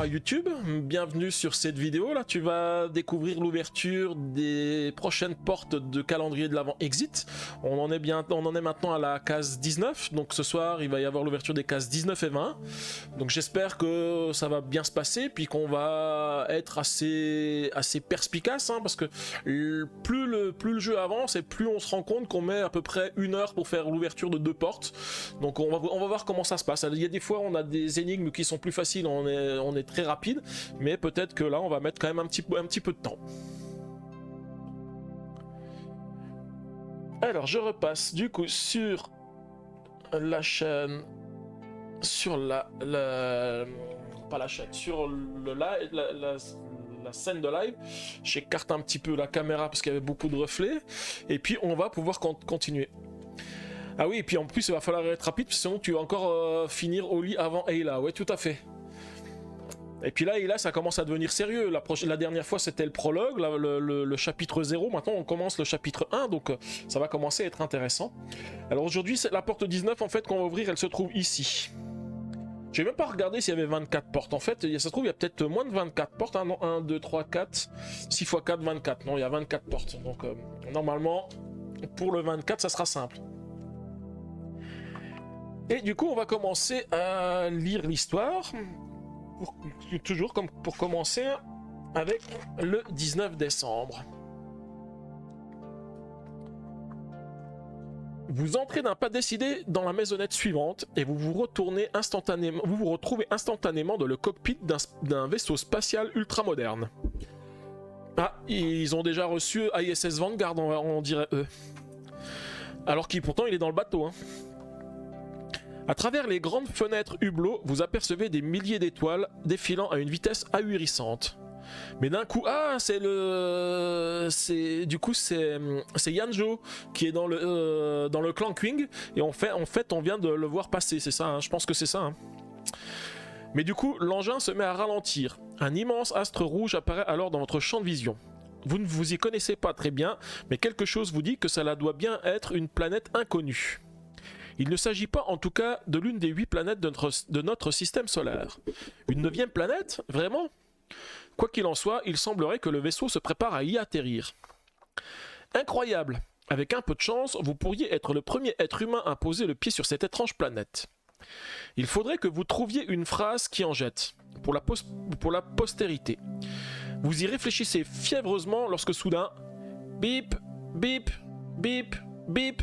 à YouTube, bienvenue sur cette vidéo. Là tu vas découvrir l'ouverture des prochaines portes de calendrier de l'Avent Exit. On en est maintenant à la case 19, donc ce soir il va y avoir l'ouverture des cases 19 et 20. Donc j'espère que ça va bien se passer, puis qu'on va être assez perspicace, hein, parce que plus le jeu avance et plus on se rend compte qu'on met à peu près 1 heure pour faire l'ouverture de 2 portes. Donc on va voir comment ça se passe. Il y a des fois on a des énigmes qui sont plus faciles, on est très rapide, mais peut-être que là on va mettre quand même un petit peu de temps. Alors je repasse du coup sur la chaîne, sur pas la chaîne, sur le live, la scène de live. J'écarte un petit peu la caméra parce qu'il y avait beaucoup de reflets, et puis on va pouvoir continuer. Ah oui, et puis en plus il va falloir être rapide, sinon tu vas encore finir au lit avant Ayla. Ouais, tout à fait. Et puis là, ça commence à devenir sérieux. La dernière fois c'était le prologue, le chapitre 0, maintenant on commence le chapitre 1, donc ça va commencer à être intéressant. Alors aujourd'hui, la porte 19 en fait qu'on va ouvrir, elle se trouve ici. J'ai même pas regardé s'il y avait 24 portes. En fait, ça se trouve il y a peut-être moins de 24 portes. Hein, non, 1, 2, 3, 4, 6 x 4, 24. Non, il y a 24 portes. Donc normalement, pour le 24, ça sera simple. Et du coup, on va commencer à lire l'histoire. Toujours comme pour commencer avec le 19 décembre. Vous entrez d'un pas décidé dans la maisonnette suivante et vous vous retrouvez instantanément dans le cockpit d'un vaisseau spatial ultramoderne. Ah, ils ont déjà reçu ISS Vanguard, on dirait eux. Alors pourtant il est dans le bateau, hein. À travers les grandes fenêtres hublots, vous apercevez des milliers d'étoiles défilant à une vitesse ahurissante. Mais d'un coup, c'est Yanjo qui est dans le clan Qing, et en fait on vient de le voir passer, c'est ça, hein, je pense que c'est ça. Hein. Mais du coup, l'engin se met à ralentir. Un immense astre rouge apparaît alors dans votre champ de vision. Vous ne vous y connaissez pas très bien, mais quelque chose vous dit que cela doit bien être une planète inconnue. Il ne s'agit pas en tout cas de l'une des 8 planètes de notre système solaire. Une 9e planète? Vraiment? Quoi qu'il en soit, il semblerait que le vaisseau se prépare à y atterrir. Incroyable! Avec un peu de chance, vous pourriez être le premier être humain à poser le pied sur cette étrange planète. Il faudrait que vous trouviez une phrase qui en jette, pour la postérité. Vous y réfléchissez fiévreusement lorsque soudain, bip, bip, bip, bip,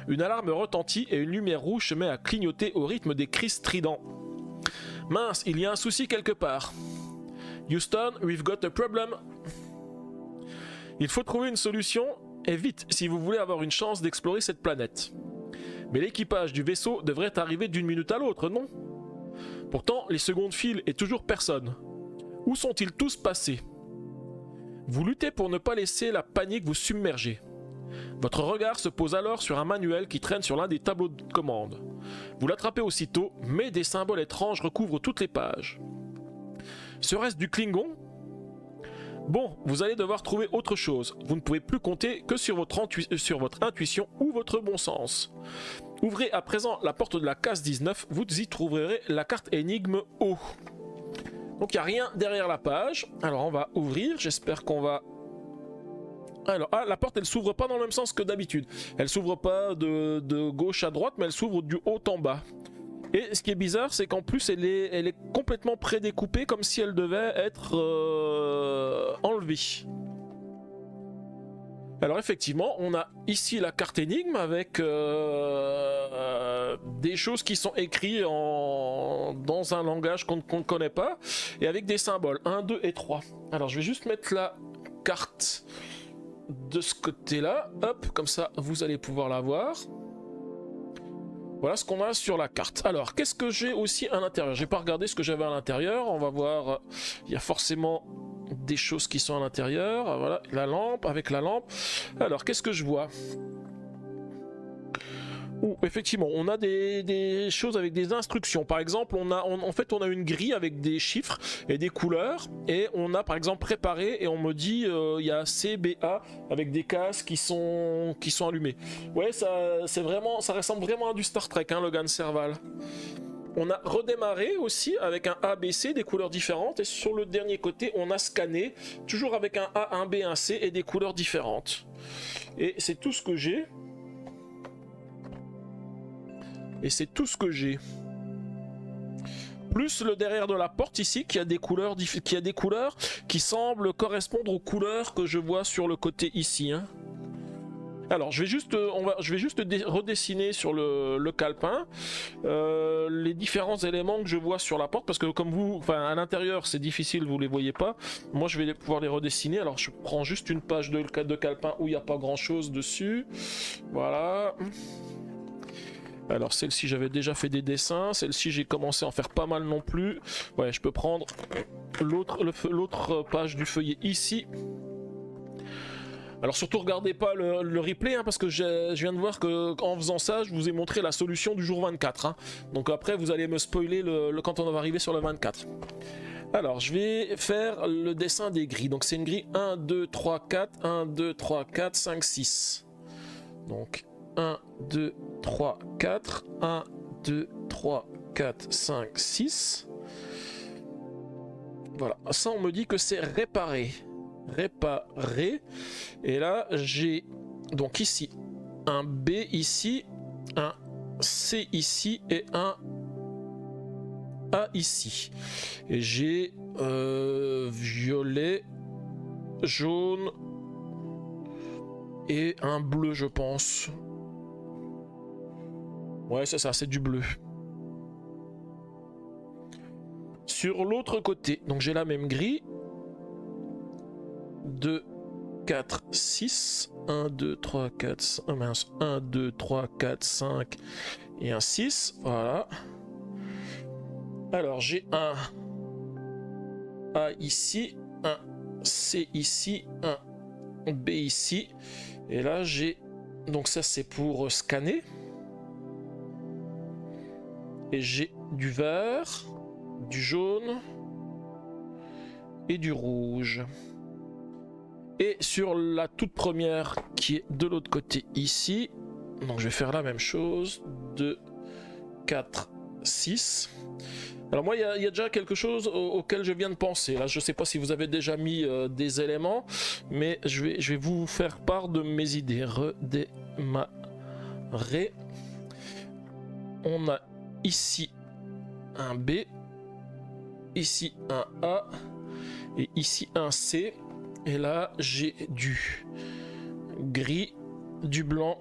une alarme retentit et une lumière rouge se met à clignoter au rythme des cris stridents. Mince, il y a un souci quelque part. Houston, we've got a problem. Il faut trouver une solution, et vite, si vous voulez avoir une chance d'explorer cette planète. Mais l'équipage du vaisseau devrait arriver d'une minute à l'autre, non? Pourtant, les secondes filent et toujours personne. Où sont-ils tous passés? Vous luttez pour ne pas laisser la panique vous submerger. Votre regard se pose alors sur un manuel qui traîne sur l'un des tableaux de commande. Vous l'attrapez aussitôt, mais des symboles étranges recouvrent toutes les pages. Serait-ce du Klingon? Bon, vous allez devoir trouver autre chose. Vous ne pouvez plus compter que sur votre intuition ou votre bon sens. Ouvrez à présent la porte de la case 19, vous y trouverez la carte énigme O. Donc il n'y a rien derrière la page. Alors on va ouvrir, j'espère qu'on va... Alors, la porte elle s'ouvre pas dans le même sens que d'habitude. Elle s'ouvre pas de gauche à droite, mais elle s'ouvre du haut en bas. Et ce qui est bizarre, c'est qu'en plus elle est complètement prédécoupée, comme si elle devait être enlevée. Alors effectivement, on a ici la carte énigme avec des choses qui sont écrites dans un langage qu'on ne connaît pas, et avec des symboles 1, 2 et 3. Alors je vais juste mettre la carte de ce côté-là, hop, comme ça vous allez pouvoir la voir. Voilà ce qu'on a sur la carte. Alors, qu'est-ce que j'ai aussi à l'intérieur? J'ai pas regardé ce que j'avais à l'intérieur, on va voir, il y a forcément des choses qui sont à l'intérieur. Voilà, la lampe, avec la lampe. Alors, qu'est-ce que je vois? Effectivement, on a des choses avec des instructions. Par exemple, on a une grille avec des chiffres et des couleurs. Et on a par exemple préparé et on me dit il y a C, B, A avec des cases qui sont allumées. Ouais, ça ressemble vraiment à du Star Trek, hein, Logan Serval. On a redémarré aussi avec un A, B, C, des couleurs différentes. Et sur le dernier côté, on a scanné, toujours avec un A, un B, un C et des couleurs différentes. Et c'est tout ce que j'ai. Et c'est tout ce que j'ai. Plus le derrière de la porte ici qui a des couleurs, qui semblent correspondre aux couleurs que je vois sur le côté ici. Hein. Alors je vais juste, redessiner sur le calepin les différents éléments que je vois sur la porte parce que comme vous, enfin à l'intérieur c'est difficile, vous les voyez pas. Moi je vais pouvoir les redessiner. Alors je prends juste une page de calepin où il n'y a pas grand chose dessus. Voilà. Alors celle-ci j'avais déjà fait des dessins, celle-ci j'ai commencé à en faire pas mal non plus. Ouais, je peux prendre l'autre page du feuillet ici. Alors surtout regardez pas le replay hein, parce que je viens de voir que en faisant ça je vous ai montré la solution du jour 24 hein. Donc après vous allez me spoiler quand on va arriver sur le 24. Alors je vais faire le dessin des grilles. Donc c'est une grille 1, 2, 3, 4, 1, 2, 3, 4, 5, 6. Donc 1, 2, 3, 4, 1, 2, 3, 4, 5, 6. Voilà, ça on me dit que c'est réparé. Réparé. Et là j'ai donc ici un B ici, un C ici et un A ici. Et j'ai violet, jaune et un bleu je pense. Ouais c'est ça, c'est du bleu. Sur l'autre côté, donc j'ai la même grille. 2, 4, 6. 1, 2, 3, 4, 5, mince. 1, 2, 3, 4, 5 et un 6. Voilà. Alors j'ai un A ici, un C ici, un B ici. Et là j'ai... Donc ça c'est pour scanner. Et j'ai du vert, du jaune et du rouge. Et sur la toute première qui est de l'autre côté ici, donc je vais faire la même chose. 2, 4, 6. Alors moi il y a déjà quelque chose auquel je viens de penser. Là je sais pas si vous avez déjà mis des éléments, mais je vais vous faire part de mes idées. Redémarrer. On a ici un B, ici un A et ici un C. Et là j'ai du gris, du blanc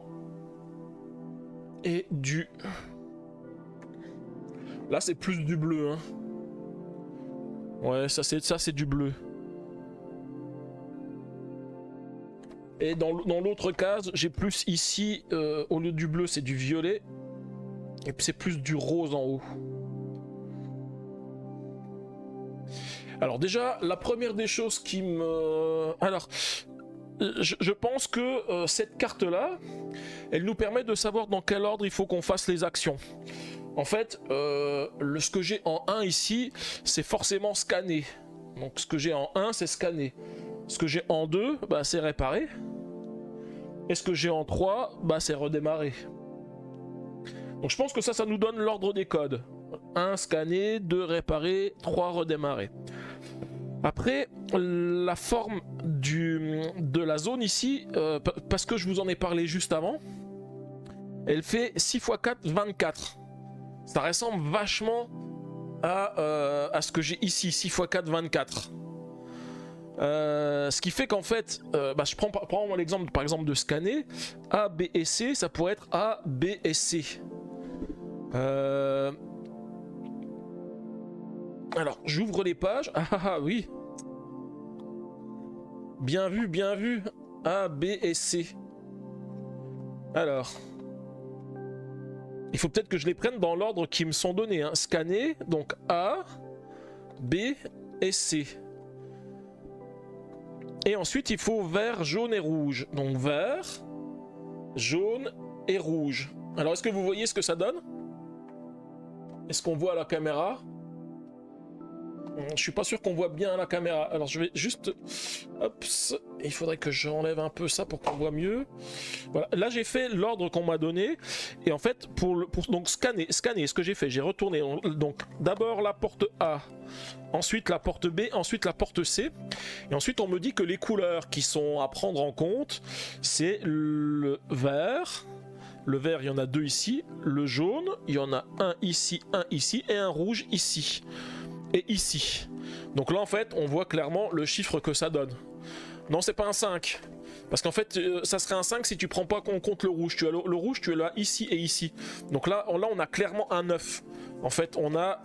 et du... Là c'est plus du bleu hein. Ouais ça c'est du bleu. Et dans l'autre case j'ai plus ici au lieu du bleu c'est du violet. Et puis c'est plus du rose en haut. Alors déjà, la première des choses qui me... Alors, je pense que cette carte-là, elle nous permet de savoir dans quel ordre il faut qu'on fasse les actions. En fait, ce que j'ai en 1 ici, c'est forcément scanner. Donc ce que j'ai en 1, c'est scanner. Ce que j'ai en 2, bah, c'est réparer. Et ce que j'ai en 3, bah, c'est redémarrer. Donc je pense que ça nous donne l'ordre des codes. 1 scanner, 2 réparer, 3 redémarrer. Après, la forme de la zone ici, parce que je vous en ai parlé juste avant, elle fait 6 x 4, 24. Ça ressemble vachement à ce que j'ai ici, 6 x 4, 24. Ce qui fait qu'en fait, je prends l'exemple par exemple de scanner, A, B et C, ça pourrait être A, B et C. Alors, j'ouvre les pages. Ah oui. Bien vu. A, B et C. Alors. Il faut peut-être que je les prenne dans l'ordre qui me sont donnés. Hein. Scanner, donc A, B et C. Et ensuite, il faut vert, jaune et rouge. Donc vert, jaune et rouge. Alors, est-ce que vous voyez ce que ça donne? Est-ce qu'on voit à la caméra? Je suis pas sûr qu'on voit bien à la caméra. Alors je vais juste... Hop, il faudrait que j'enlève un peu ça pour qu'on voit mieux. Voilà, là j'ai fait l'ordre qu'on m'a donné. Et en fait, pour donc scanner, ce que j'ai fait, j'ai retourné. Donc d'abord la porte A, ensuite la porte B, ensuite la porte C. Et ensuite on me dit que les couleurs qui sont à prendre en compte, c'est le vert. Le vert, il y en a 2 ici. Le jaune, il y en a un ici et un rouge ici. Et ici. Donc là en fait on voit clairement le chiffre que ça donne. Non, c'est pas un 5. Parce qu'en fait ça serait un 5 si tu prends pas en compte le rouge. Tu as le rouge, tu es là ici et ici. Donc là on a clairement un 9. En fait on a,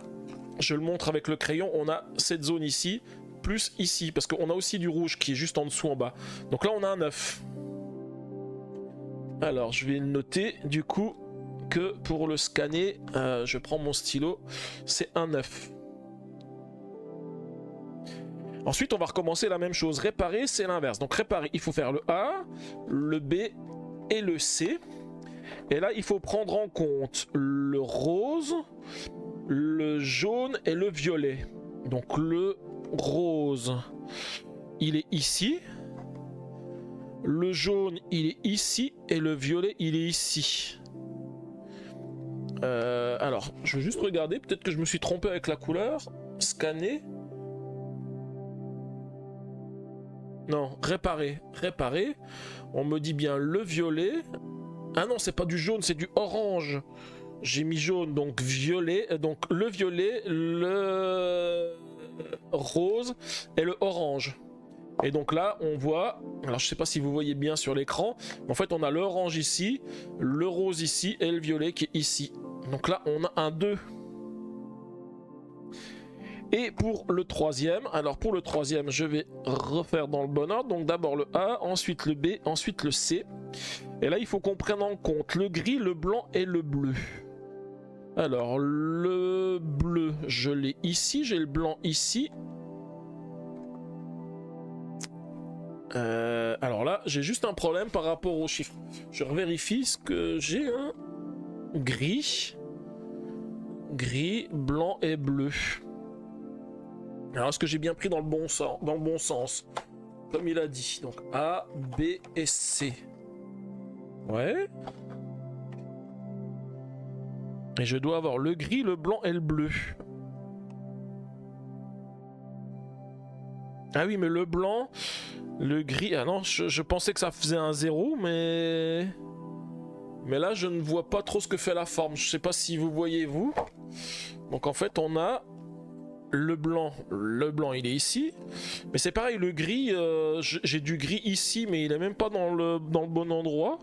je le montre avec le crayon, on a cette zone ici plus ici. Parce qu'on a aussi du rouge qui est juste en dessous en bas. Donc là on a un 9. Alors je vais noter du coup que pour le scanner, je prends mon stylo, c'est un 9. Ensuite, on va recommencer la même chose. Réparer, c'est l'inverse. Donc réparer, il faut faire le A, le B et le C. Et là, il faut prendre en compte le rose, le jaune et le violet. Donc le rose, il est ici. Le jaune, il est ici. Et le violet, il est ici. Alors, je vais juste regarder. Peut-être que je me suis trompé avec la couleur. Scanner. Non, réparer. On me dit bien le violet. Ah non, c'est pas du jaune, c'est du orange. J'ai mis jaune, donc violet. Donc le violet, le rose et le orange. Et donc là, on voit... Alors je sais pas si vous voyez bien sur l'écran. En fait, on a l'orange ici, le rose ici et le violet qui est ici. Donc là, on a un 2. Et pour le troisième, je vais refaire dans le bon ordre. Donc d'abord le A, ensuite le B, ensuite le C. Et là, il faut qu'on prenne en compte le gris, le blanc et le bleu. Alors, le bleu, je l'ai ici, j'ai le blanc ici. Alors là, j'ai juste un problème par rapport aux chiffres. Je vérifie ce que j'ai. Gris, blanc et bleu. Alors, est-ce que j'ai bien pris dans le bon sens, comme il a dit. Donc A, B et C. Ouais. Et je dois avoir le gris, le blanc et le bleu. Ah oui, mais le blanc, le gris... Ah non, je pensais que ça faisait un 0, mais... Mais là, je ne vois pas trop ce que fait la forme. Je sais pas si vous voyez, vous. Donc en fait, on a... Le blanc, il est ici. Mais c'est pareil, le gris, j'ai du gris ici, mais il est même pas dans le bon endroit.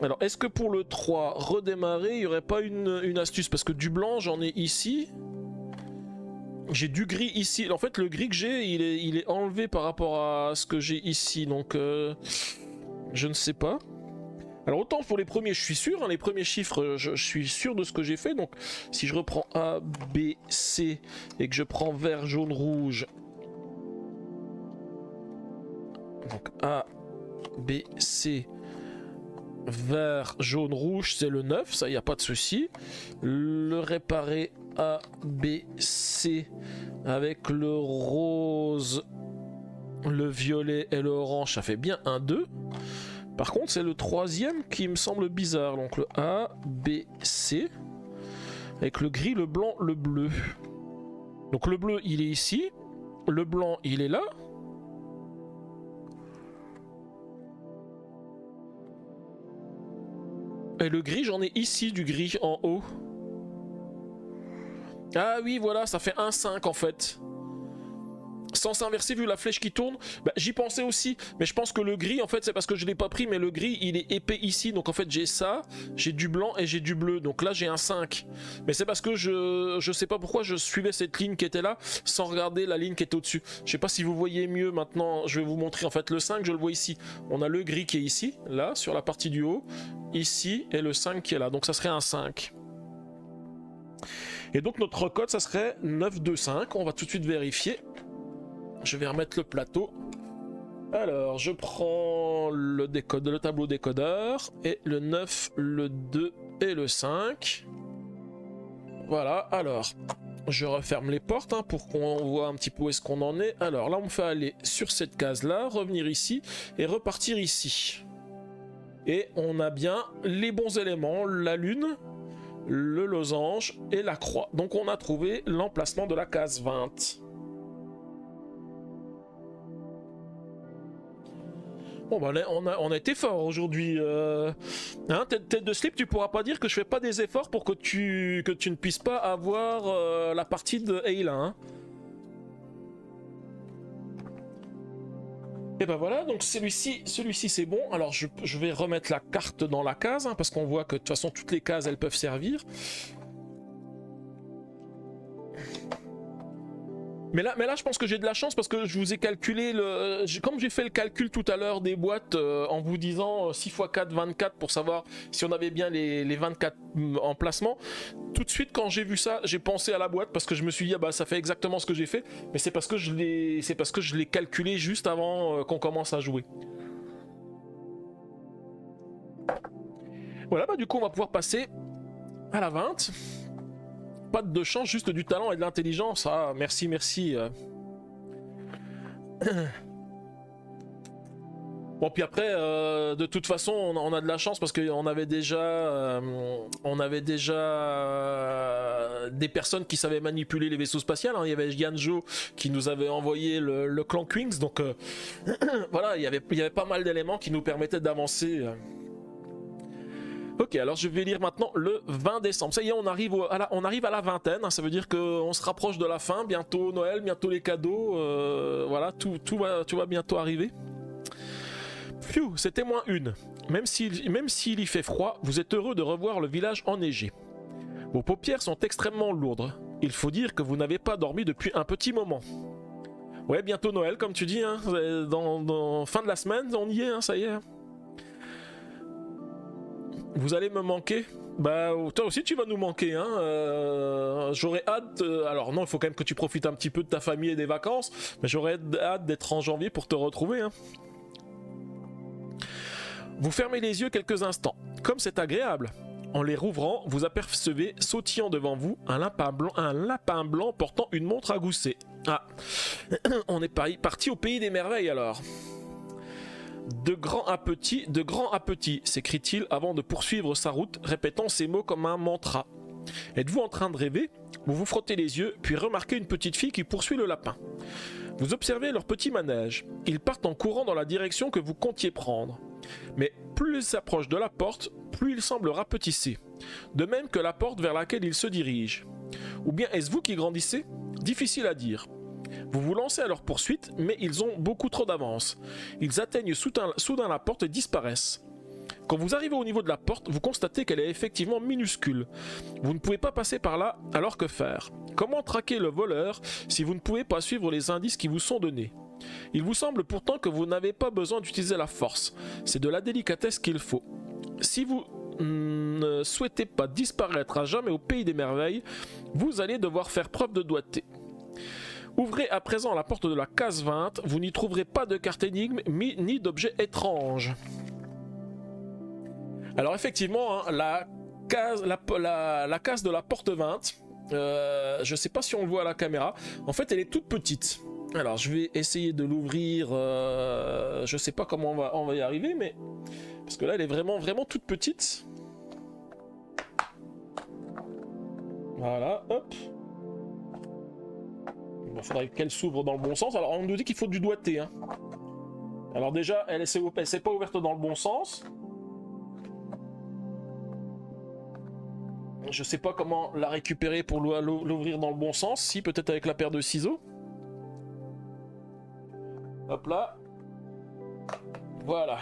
Alors, est-ce que pour le 3, redémarrer, il n'y aurait pas une astuce? Parce que du blanc, j'en ai ici. J'ai du gris ici. En fait, le gris que j'ai, il est enlevé par rapport à ce que j'ai ici. Donc, je ne sais pas. Alors autant pour les premiers, je suis sûr, les premiers chiffres, je suis sûr de ce que j'ai fait. Donc si je reprends A, B, C et que je prends vert, jaune, rouge. Donc A, B, C, vert, jaune, rouge, c'est le 9, ça y a pas de souci. Le réparer A, B, C avec le rose, le violet et le orange, ça fait bien un 2. Par contre, c'est le troisième qui me semble bizarre. Donc le A, B, C. Avec le gris, le blanc, le bleu. Donc le bleu, il est ici. Le blanc, il est là. Et le gris, j'en ai ici du gris en haut. Ah oui, voilà, ça fait un 5 en fait. Sens inversé vu la flèche qui tourne, bah, j'y pensais aussi, mais je pense que le gris en fait c'est parce que je l'ai pas pris, mais le gris il est épais ici, donc en fait j'ai ça, j'ai du blanc et j'ai du bleu, donc là j'ai un 5. Mais c'est parce que je sais pas pourquoi je suivais cette ligne qui était là sans regarder la ligne qui était au-dessus. Je sais pas si vous voyez mieux maintenant, je vais vous montrer en fait le 5, je le vois ici. On a le gris qui est ici, là sur la partie du haut, ici, et le 5 qui est là, donc ça serait un 5. Et donc notre code ça serait 925, on va tout de suite vérifier. Je vais remettre le plateau. Alors, je prends le tableau décodeur, et le 9, le 2 et le 5. Voilà, alors, je referme les portes hein, pour qu'on voit un petit peu où est-ce qu'on en est. Alors là, on me fait aller sur cette case-là, revenir ici, et repartir ici. Et on a bien les bons éléments, la lune, le losange et la croix. Donc on a trouvé l'emplacement de la case 20. Bon bah on a été fort aujourd'hui. Hein, tête de slip, tu pourras pas dire que je fais pas des efforts pour que tu ne puisses pas avoir la partie de Ayla. Hein. Et ben voilà, donc celui-ci c'est bon. Alors je vais remettre la carte dans la case, hein, parce qu'on voit que de toute façon toutes les cases elles peuvent servir. Mais là je pense que j'ai de la chance parce que je vous ai calculé comme j'ai fait le calcul tout à l'heure des boîtes en vous disant 6 x 4, 24 pour savoir si on avait bien les 24 emplacements. Tout de suite quand j'ai vu ça, j'ai pensé à la boîte parce que je me suis dit ah bah ça fait exactement ce que j'ai fait, mais c'est parce que je l'ai calculé juste avant qu'on commence à jouer. Voilà, bah du coup on va pouvoir passer à la 20. Pas de chance, juste du talent et de l'intelligence. Ah, merci. Bon, puis après, de toute façon, on a de la chance parce qu'on avait déjà, des personnes qui savaient manipuler les vaisseaux spatials. Hein. Il y avait Yanjo qui nous avait envoyé le clan Queens, donc voilà, il y avait pas mal d'éléments qui nous permettaient d'avancer. Ok, alors je vais lire maintenant le 20 décembre. Ça y est, on arrive à la vingtaine. Hein, ça veut dire qu'on se rapproche de la fin. Bientôt Noël, bientôt les cadeaux. Voilà, tout va bientôt arriver. Pfiou, c'était -1. Même s'il y fait froid, vous êtes heureux de revoir le village enneigé. Vos paupières sont extrêmement lourdes. Il faut dire que vous n'avez pas dormi depuis un petit moment. Ouais, bientôt Noël, comme tu dis. Hein, dans fin de la semaine, on y est, hein, ça y est. Vous allez me manquer? Bah toi aussi tu vas nous manquer hein. J'aurais hâte alors non il faut quand même que tu profites un petit peu de ta famille et des vacances, mais j'aurais hâte d'être en janvier pour te retrouver hein. Vous fermez les yeux quelques instants, comme c'est agréable. En les rouvrant, vous apercevez sautillant devant vous un lapin blanc portant une montre à gousset. Ah, on est parti au pays des merveilles alors. De grand à petit, s'écrie-t-il avant de poursuivre sa route, répétant ces mots comme un mantra. Êtes-vous en train de rêver? Vous vous frottez les yeux, puis remarquez une petite fille qui poursuit le lapin. Vous observez leur petit manège. Ils partent en courant dans la direction que vous comptiez prendre. Mais plus ils s'approchent de la porte, plus ils semblent rapetisser. De même que la porte vers laquelle ils se dirigent. Ou bien est-ce vous qui grandissez? Difficile à dire. Vous vous lancez à leur poursuite, mais ils ont beaucoup trop d'avance. Ils atteignent soudain la porte et disparaissent. Quand vous arrivez au niveau de la porte, vous constatez qu'elle est effectivement minuscule. Vous ne pouvez pas passer par là, alors que faire? Comment traquer le voleur si vous ne pouvez pas suivre les indices qui vous sont donnés? Il vous semble pourtant que vous n'avez pas besoin d'utiliser la force. C'est de la délicatesse qu'il faut. Si vous ne souhaitez pas disparaître à jamais au pays des merveilles, vous allez devoir faire preuve de doigté. Ouvrez à présent la porte de la case 20, vous n'y trouverez pas de carte énigme ni d'objet étrange. Alors effectivement, hein, la case de la porte 20, je sais pas si on le voit à la caméra, en fait elle est toute petite. Alors je vais essayer de l'ouvrir, je sais pas comment on va y arriver, mais parce que là elle est vraiment toute petite. Voilà, hop. Il faudrait qu'elle s'ouvre dans le bon sens. Alors on nous dit qu'il faut du doigté. Hein. Alors déjà, elle s'est pas ouverte dans le bon sens. Je sais pas comment la récupérer pour l'ouvrir dans le bon sens. Si, peut-être avec la paire de ciseaux. Hop là. Voilà.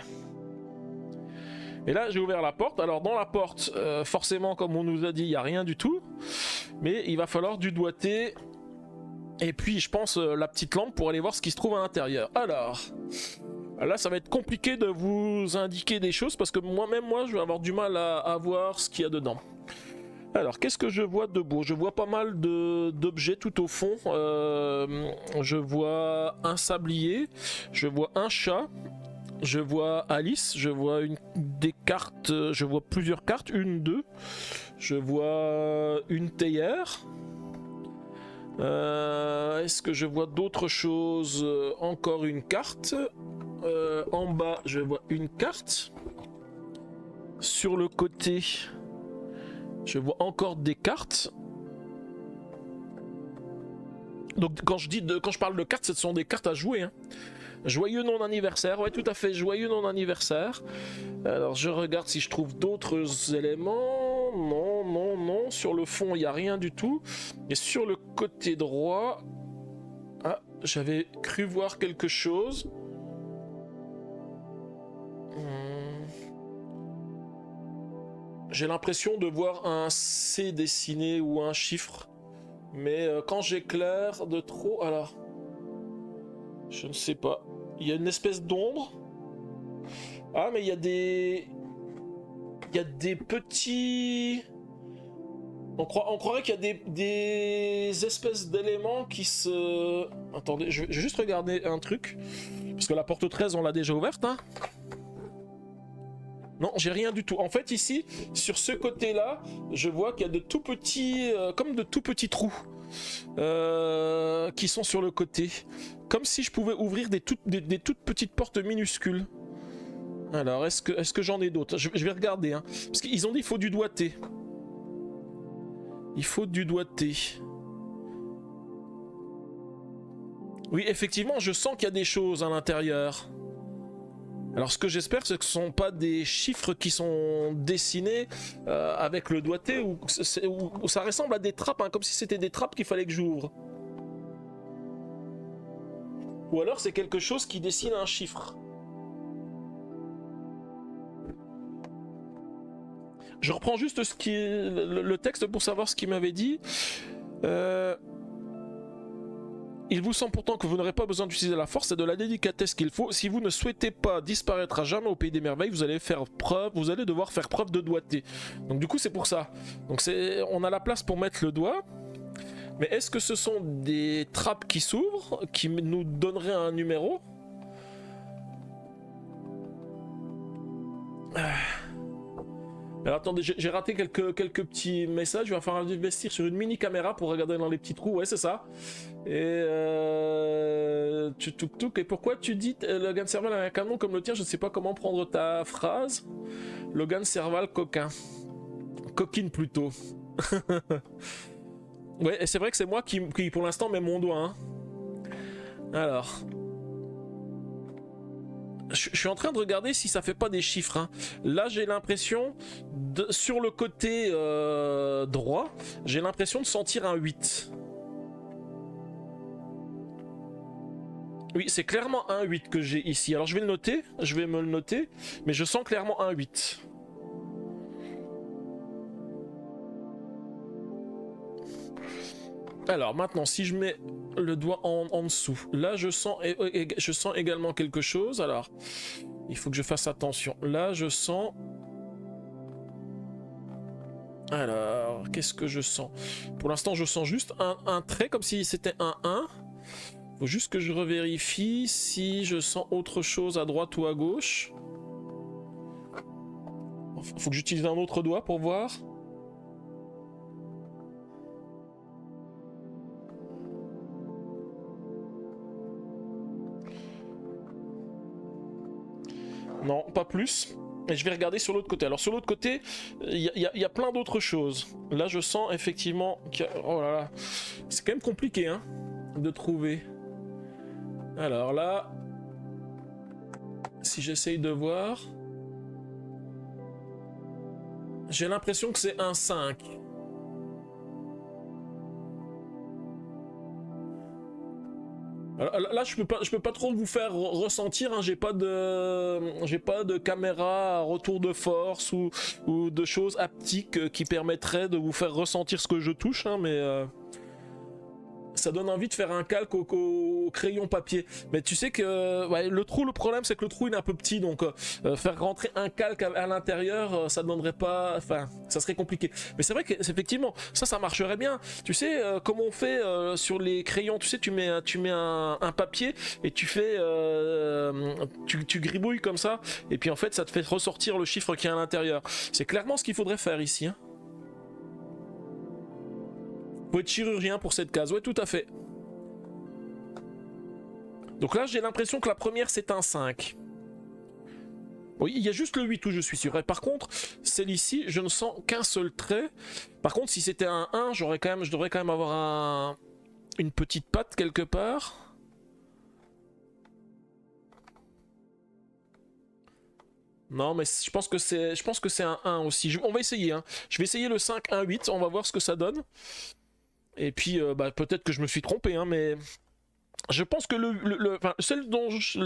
Et là, j'ai ouvert la porte. Alors dans la porte, forcément, comme on nous a dit, il n'y a rien du tout. Mais il va falloir du doigté. Et puis je pense la petite lampe pour aller voir ce qui se trouve à l'intérieur. Alors, là ça va être compliqué de vous indiquer des choses parce que moi je vais avoir du mal à voir ce qu'il y a dedans. Alors, qu'est-ce que je vois de beau? Je vois pas mal d'objets tout au fond. Je vois un sablier, je vois un chat, je vois Alice, je vois des cartes, je vois plusieurs cartes, une, deux. Je vois une théière. Est-ce que je vois d'autres choses? Encore une carte. En bas, je vois une carte. Sur le côté, je vois encore des cartes. Donc quand je parle de cartes, ce sont des cartes à jouer, hein. Joyeux non-anniversaire, ouais tout à fait, joyeux non-anniversaire. Alors je regarde si je trouve d'autres éléments. Non, non, non, sur le fond il n'y a rien du tout. Et sur le côté droit... Ah, j'avais cru voir quelque chose. J'ai l'impression de voir un C dessiné ou un chiffre. Mais quand j'éclaire de trop... Alors... Je ne sais pas. Il y a une espèce d'ombre. Ah, mais il y a des... Il y a des petits... On croirait qu'il y a des espèces d'éléments qui se... Attendez, je vais juste regarder un truc. Parce que la porte 13, on l'a déjà ouverte, hein. Non, j'ai rien du tout. En fait, ici, sur ce côté-là, je vois qu'il y a de tout petits... comme de tout petits trous. Qui sont sur le côté. Comme si je pouvais ouvrir des toutes petites portes minuscules. Alors, est-ce que j'en ai d'autres? Je vais regarder, hein. Parce qu'ils ont dit qu'il faut du doigté. Il faut du doigté. Oui, effectivement, je sens qu'il y a des choses à l'intérieur. Alors, ce que j'espère, c'est que ce ne sont pas des chiffres qui sont dessinés avec le doigté, ou ça ressemble à des trappes, hein, comme si c'était des trappes qu'il fallait que j'ouvre. Ou alors, c'est quelque chose qui dessine un chiffre. Je reprends juste le texte pour savoir ce qu'il m'avait dit. Il vous semble pourtant que vous n'aurez pas besoin d'utiliser la force et de la délicatesse qu'il faut. Si vous ne souhaitez pas disparaître à jamais au pays des merveilles, vous allez devoir faire preuve de doigté. Donc du coup c'est pour ça. Donc on a la place pour mettre le doigt. Mais est-ce que ce sont des trappes qui s'ouvrent, qui nous donneraient un numéro? Alors attendez, j'ai raté quelques petits messages. Il va falloir investir sur une mini caméra pour regarder dans les petits trous. Ouais, c'est ça. Et et pourquoi tu dis Logan Serval a un canon comme le tien? Je ne sais pas comment prendre ta phrase. Logan Serval coquin. Coquine plutôt. Ouais, et c'est vrai que c'est moi qui pour l'instant met mon doigt, hein. Alors... Je suis en train de regarder si ça fait pas des chiffres, hein. Là j'ai l'impression, sur le côté droit, j'ai l'impression de sentir un 8. Oui, c'est clairement un 8 que j'ai ici. Alors je vais le noter, je vais me le noter, mais je sens clairement un 8. Alors maintenant, si je mets le doigt en dessous, là je sens également quelque chose. Alors, il faut que je fasse attention. Là je sens... Alors, qu'est-ce que je sens? Pour l'instant, je sens juste un trait, comme si c'était un 1. Faut juste que je revérifie si je sens autre chose à droite ou à gauche. Faut que j'utilise un autre doigt pour voir. Non, pas plus. Et je vais regarder sur l'autre côté. Alors sur l'autre côté, il y a plein d'autres choses. Là, je sens effectivement qu'il y a... Oh là là, c'est quand même compliqué, hein, de trouver. Alors là, si j'essaye de voir, j'ai l'impression que c'est un 5. Alors, là, je peux pas trop vous faire ressentir, hein, j'ai pas de caméra à retour de force ou de choses haptiques qui permettraient de vous faire ressentir ce que je touche, hein, mais ça donne envie de faire un calque au crayon papier. Mais tu sais que ouais, le problème c'est que le trou il est un peu petit, donc faire rentrer un calque à l'intérieur, ça ne donnerait pas, enfin, ça serait compliqué. Mais c'est vrai que effectivement, ça marcherait bien. Tu sais, comme on fait sur les crayons, tu sais, tu mets un papier et tu fais, tu gribouilles comme ça, et puis en fait, ça te fait ressortir le chiffre qui est à l'intérieur. C'est clairement ce qu'il faudrait faire ici. Hein. Faut être chirurgien pour cette case, ouais, tout à fait. Donc là, j'ai l'impression que la première, c'est un 5. Oui, il y a juste le 8 où je suis sûr. Et par contre, celle-ci, je ne sens qu'un seul trait. Par contre, si c'était un 1, je devrais quand même avoir une petite patte quelque part. Non, mais je pense que c'est un 1 aussi. On va essayer. Hein. Je vais essayer le 5, 1, 8. On va voir ce que ça donne. Et puis, bah, peut-être que je me suis trompé, hein, mais je pense que enfin, celle dont je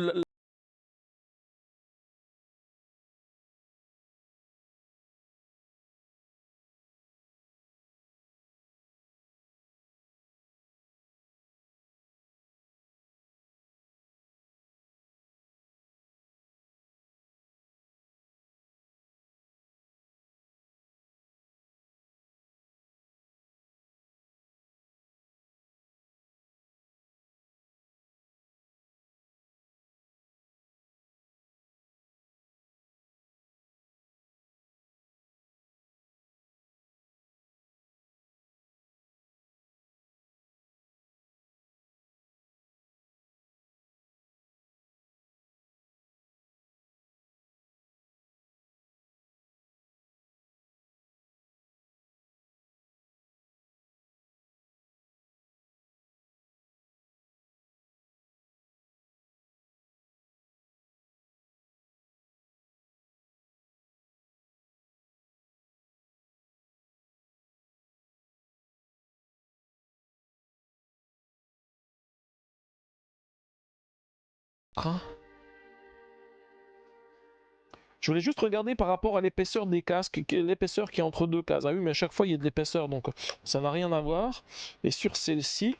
voulais juste regarder par rapport à l'épaisseur des casques, l'épaisseur qui est entre deux cases. Ah oui, mais à chaque fois il y a de l'épaisseur, donc ça n'a rien à voir. Et sur celle-ci,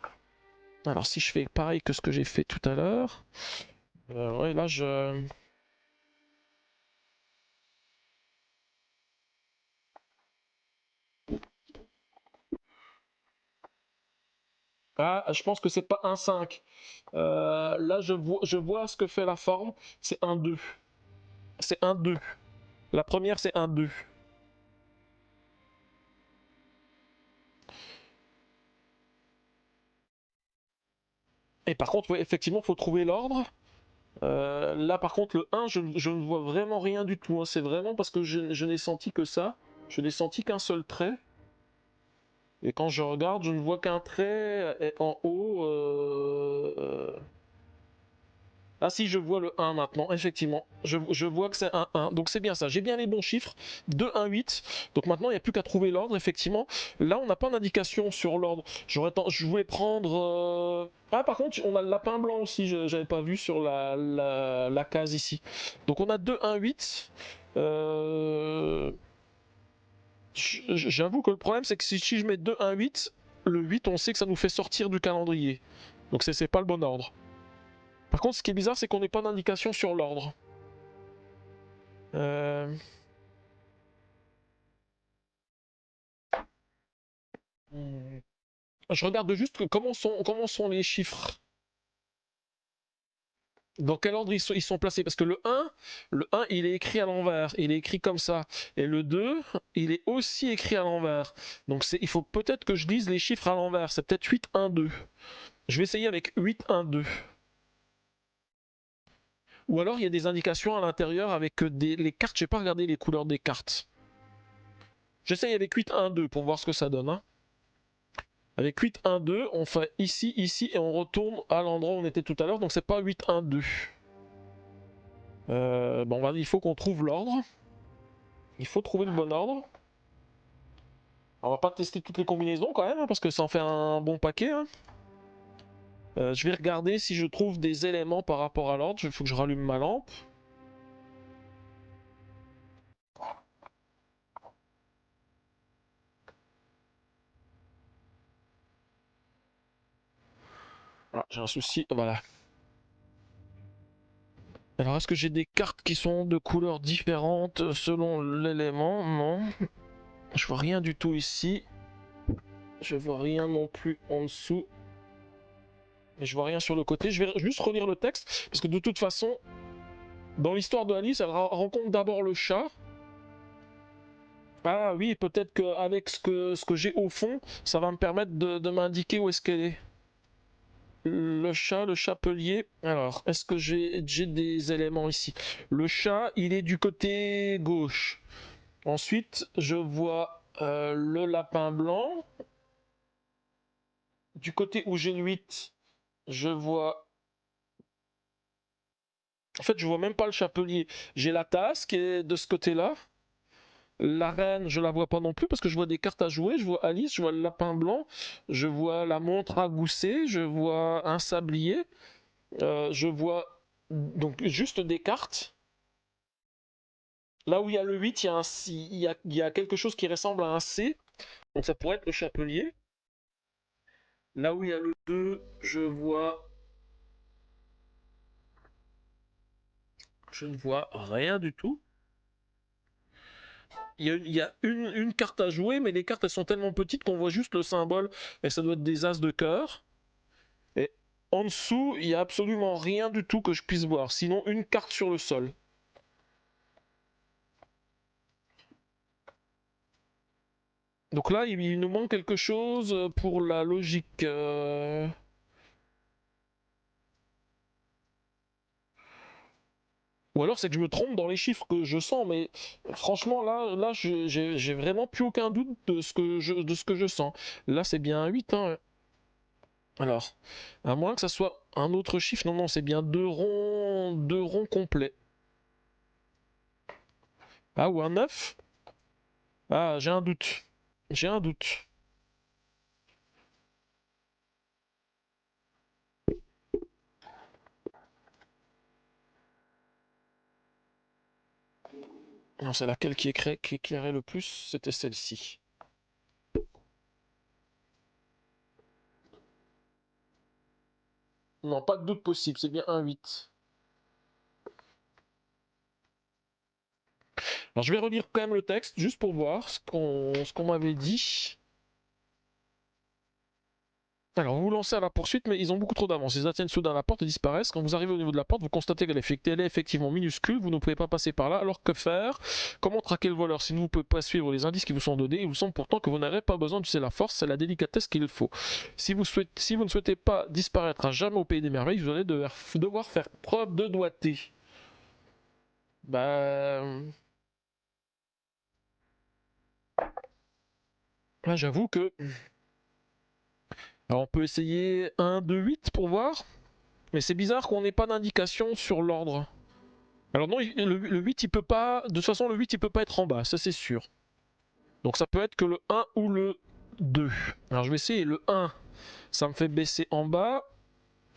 alors si je fais pareil que ce que j'ai fait tout à l'heure, ouais, là je... Ah, je pense que c'est pas un 5. Là je vois ce que fait la forme, c'est un 2. C'est un 2. La première c'est un 2. Et par contre, ouais, effectivement, il faut trouver l'ordre. Là, par contre, le 1, je ne vois vraiment rien du tout. Hein. C'est vraiment parce que je n'ai senti que ça. Je n'ai senti qu'un seul trait. Et quand je regarde, je ne vois qu'un trait en haut. Ah si, je vois le 1 maintenant, effectivement. Je vois que c'est un 1. Donc c'est bien ça. J'ai bien les bons chiffres. 2, 1, 8. Donc maintenant, il n'y a plus qu'à trouver l'ordre, effectivement. Là, on n'a pas d'indication sur l'ordre. Je voulais prendre... Ah, par contre, on a le lapin blanc aussi. Je n'avais pas vu sur la case ici. Donc on a 2, 1, 8. J'avoue que le problème, c'est que si je mets 2, 1, 8, le 8, on sait que ça nous fait sortir du calendrier. Donc c'est pas le bon ordre. Par contre, ce qui est bizarre, c'est qu'on n'ait pas d'indication sur l'ordre. Euh, hmm. Je regarde juste comment sont les chiffres. Dans quel ordre ils sont placés. Parce que le un, il est écrit à l'envers. Il est écrit comme ça. Et le 2, il est aussi écrit à l'envers. Donc il faut peut-être que je lise les chiffres à l'envers. C'est peut-être 8, 1, 2. Je vais essayer avec 8, 1, 2. Ou alors il y a des indications à l'intérieur avec les cartes. Je n'ai pas regardé les couleurs des cartes. J'essaye avec 8, 1, 2 pour voir ce que ça donne. Hein. Avec 8, 1, 2, on fait ici, ici, et on retourne à l'endroit où on était tout à l'heure, donc c'est pas 8, 1, 2. Bon, il faut qu'on trouve l'ordre. Il faut trouver le bon ordre. On va pas tester toutes les combinaisons quand même, hein, parce que ça en fait un bon paquet. Hein. Je vais regarder si je trouve des éléments par rapport à l'ordre. Il faut que je rallume ma lampe. Ah, j'ai un souci, voilà. Alors, est-ce que j'ai des cartes qui sont de couleurs différentes selon l'élément? Non. Je vois rien du tout ici. Je vois rien non plus en dessous. Mais je vois rien sur le côté. Je vais juste relire le texte. Parce que de toute façon, dans l'histoire de Alice, elle rencontre d'abord le chat. Ah oui, peut-être qu'avec ce que j'ai au fond, ça va me permettre de m'indiquer où est-ce qu'elle est. Le chat, le chapelier. Alors, est-ce que j'ai des éléments ici? Le chat, il est du côté gauche. Ensuite, je vois le lapin blanc. Du côté où j'ai le 8, je vois... En fait, je vois même pas le chapelier. J'ai la tasse qui est de ce côté-là. La reine, je la vois pas non plus parce que je vois des cartes à jouer. Je vois Alice, je vois le lapin blanc, je vois la montre à gousset, je vois un sablier, je vois donc juste des cartes. Là où il y a le 8, il y a quelque chose qui ressemble à un C. Donc ça pourrait être le chapelier. Là où il y a le 2, je ne vois rien du tout. Il y a une carte à jouer, mais les cartes elles sont tellement petites qu'on voit juste le symbole, et ça doit être des as de cœur. Et en dessous, il n'y a absolument rien du tout que je puisse voir, sinon une carte sur le sol. Donc là, il nous manque quelque chose pour la logique. Ou alors c'est que je me trompe dans les chiffres que je sens, mais franchement là j'ai vraiment plus aucun doute de ce que je sens. Là c'est bien un 8, hein. Alors, à moins que ça soit un autre chiffre, non, non, c'est bien deux ronds complets. Ah, ou un 9? Ah, j'ai un doute. J'ai un doute. Non, c'est laquelle qui éclairait le plus? C'était celle-ci. Non, pas de doute possible, c'est bien un 8. Alors, je vais relire quand même le texte, juste pour voir ce qu'on m'avait dit. Alors, vous vous lancez à la poursuite, mais ils ont beaucoup trop d'avance. Ils atteignent soudain la porte et disparaissent. Quand vous arrivez au niveau de la porte, vous constatez qu'elle est effectivement minuscule. Vous ne pouvez pas passer par là. Alors, que faire? Comment traquer le voleur si vous ne pouvez pas suivre les indices qui vous sont donnés? Il vous semble pourtant que vous n'avez pas besoin d'utiliser la force, c'est la délicatesse qu'il faut. Si vous ne souhaitez pas disparaître à jamais au pays des merveilles, vous allez devoir faire preuve de doigté. Bah. Là, j'avoue que. Alors, on peut essayer 1, 2, 8 pour voir. Mais c'est bizarre qu'on n'ait pas d'indication sur l'ordre. Alors non, le 8 il peut pas. De toute façon, le 8 il peut pas être en bas, ça c'est sûr. Donc ça peut être que le 1 ou le 2. Alors je vais essayer le 1, ça me fait baisser en bas.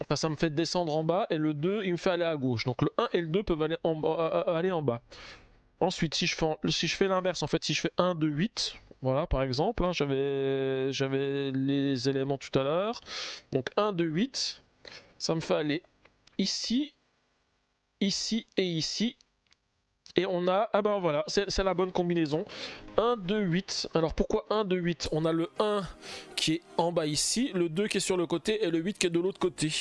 Enfin, ça me fait descendre en bas. Et le 2, il me fait aller à gauche. Donc le 1 et le 2 peuvent aller en bas. Ensuite, si je fais l'inverse, en fait, si je fais 1, 2, 8, voilà par exemple, hein, j'avais les éléments tout à l'heure. Donc 1, 2, 8, ça me fait aller ici, ici et ici. Et on a, ah ben voilà, c'est la bonne combinaison. 1, 2, 8. Alors pourquoi 1, 2, 8? On a le 1 qui est en bas ici, le 2 qui est sur le côté et le 8 qui est de l'autre côté.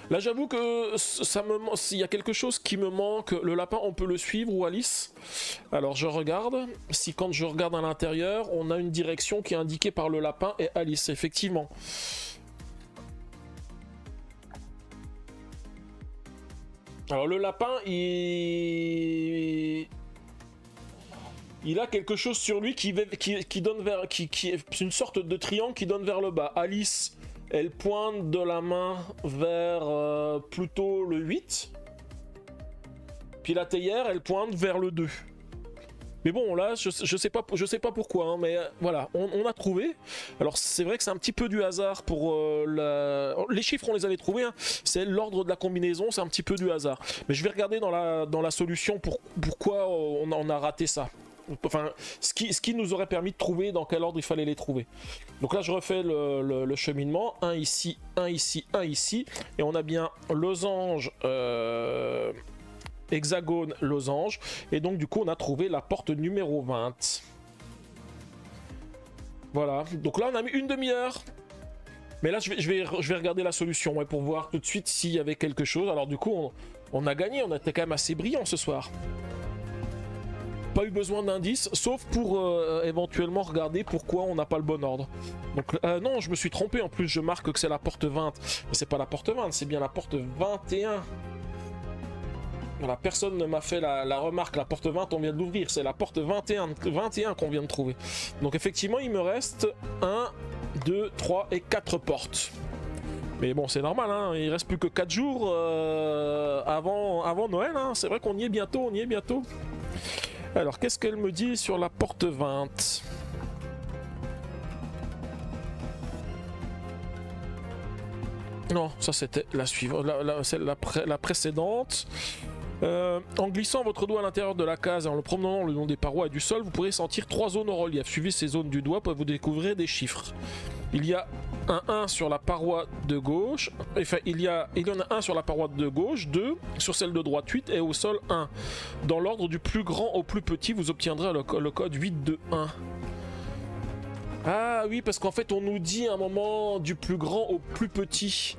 Là j'avoue que s'il y a quelque chose qui me manque, le lapin on peut le suivre ou Alice. Alors je regarde, si quand je regarde à l'intérieur, on a une direction qui est indiquée par le lapin et Alice, effectivement. Alors le lapin, il a quelque chose sur lui qui donne vers, qui est une sorte de triangle qui donne vers le bas. Alice, elle pointe de la main vers plutôt le 8. Puis la théière, elle pointe vers le 2. Mais bon, là, je sais pas pourquoi, hein, mais voilà, on a trouvé. Alors c'est vrai que c'est un petit peu du hasard pour les chiffres, on les avait trouvés. Hein. C'est l'ordre de la combinaison, c'est un petit peu du hasard. Mais je vais regarder dans la solution pourquoi on a raté ça. enfin, ce qui nous aurait permis de trouver dans quel ordre il fallait les trouver. Donc là, je refais le cheminement. Un ici, un ici, un ici. Et on a bien losange, hexagone, losange. Et donc, du coup, on a trouvé la porte numéro 20. Voilà. Donc là, on a mis une demi-heure. Mais là, je vais regarder la solution, ouais, pour voir tout de suite s'il y avait quelque chose. Alors du coup, on a gagné, on était quand même assez brillant ce soir. Pas eu besoin d'indices, sauf pour éventuellement regarder pourquoi on n'a pas le bon ordre. Donc non, je me suis trompé, en plus je marque que c'est la porte 20. Mais c'est pas la porte 20, c'est bien la porte 21. Voilà, personne ne m'a fait la remarque, la porte 20 on vient de l'ouvrir, c'est la porte 21 qu'on vient de trouver. Donc effectivement il me reste 1, 2, 3 et 4 portes. Mais bon c'est normal, hein, il reste plus que 4 jours avant Noël, hein. C'est vrai qu'on y est bientôt, Alors qu'est-ce qu'elle me dit sur la porte 20 ? Non, ça c'était la suivante, la précédente. En glissant votre doigt à l'intérieur de la case et en le promenant le long des parois et du sol, vous pourrez sentir 3 zones en relief. Suivez ces zones du doigt pour vous découvrir des chiffres. Il y a un 1 sur la paroi de gauche, enfin il y en a un sur la paroi de gauche, 2 sur celle de droite, 8 et au sol 1. Dans l'ordre du plus grand au plus petit, vous obtiendrez le code 821. Ah oui, parce qu'en fait on nous dit à un moment du plus grand au plus petit.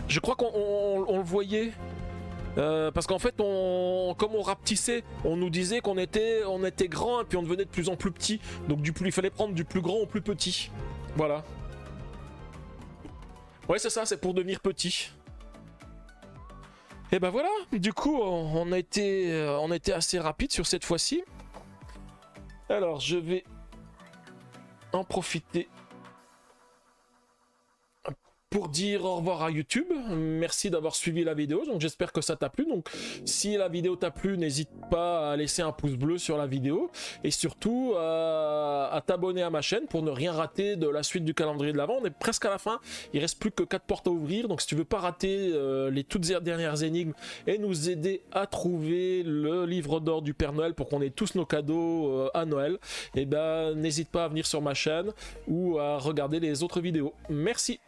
Je crois qu'on le voyait. Parce qu'en fait, comme on rapetissait, on nous disait qu'on était grand et puis on devenait de plus en plus petit. Donc il fallait prendre du plus grand au plus petit. Voilà. Ouais, c'est ça, c'est pour devenir petit. Et ben voilà, du coup, on a été assez rapide sur cette fois-ci. Alors, je vais en profiter pour dire au revoir à YouTube. Merci d'avoir suivi la vidéo, donc j'espère que ça t'a plu. Donc si la vidéo t'a plu, n'hésite pas à laisser un pouce bleu sur la vidéo et surtout à t'abonner à ma chaîne pour ne rien rater de la suite du calendrier de l'Avent. On est presque à la fin, il reste plus que 4 portes à ouvrir, donc si tu veux pas rater les toutes dernières énigmes et nous aider à trouver le livre d'or du Père Noël pour qu'on ait tous nos cadeaux à Noël, et ben n'hésite pas à venir sur ma chaîne ou à regarder les autres vidéos. Merci.